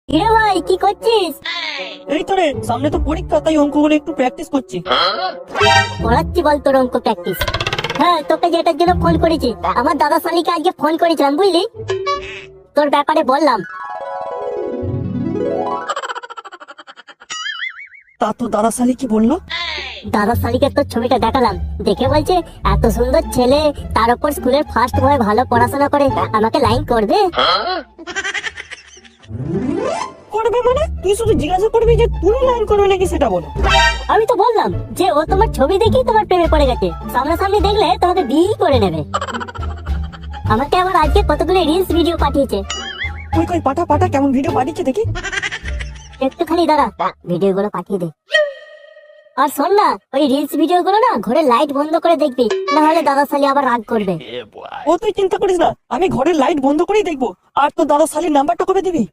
হিরে ভাই কি করছিস? এই তো রে, সামনে তো পরীক্ষা, তাই অঙ্কগুলো একটু প্র্যাকটিস করছি। পড়াচ্ছি বল তোর অঙ্ক প্র্যাকটিস। হ্যাঁ, তোকে যেটার জন্য ফোন করেছি, আমার দাদা শালিকে আজকে ফোন করেছিলাম বুঝলি, তোর ব্যাপারে বললাম। তা তো দাদা শালি কি বললো? দাদা শালিকে তোর ছবিটা দেখালাম, দেখে বলছে এত সুন্দর ছেলে, তার উপর স্কুলের ফার্স্ট বয়, ভালো পড়াশোনা করে, আমাকে লাইন করবে। করবে মানে? তুই শুধু জিজ্ঞাসা করবি যে তুমি লাইন করবে নাকি, সেটা বলো। আমি তো বললাম যে ও তোমার ছবি দেখেই তোমার প্রেমে পড়ে গেছে, সামনাসামনি দেখলে তোমাকে বিয়ে করে নেবে। আমাকে আবার আজকে কতগুলো রিলস ভিডিও পাঠিয়েছে। তুই কই পাঠা পাঠা, কেমন ভিডিও পাঠিয়েছে দেখি। একটুখানি দাঁড়া, ভিডিও গুলো পাঠিয়ে দে। আর শোন না, ওই রিলস ভিডিও গুলো না ঘরের লাইট বন্ধ করে দেখবি, না হলে দাদা শালি আবার রাগ করবে। ও তুই চিন্তা করিস না, আমি ঘরের লাইট বন্ধ করেই দেখবো। আর তোর দাদা শালির নাম্বারটা কবে দিবি?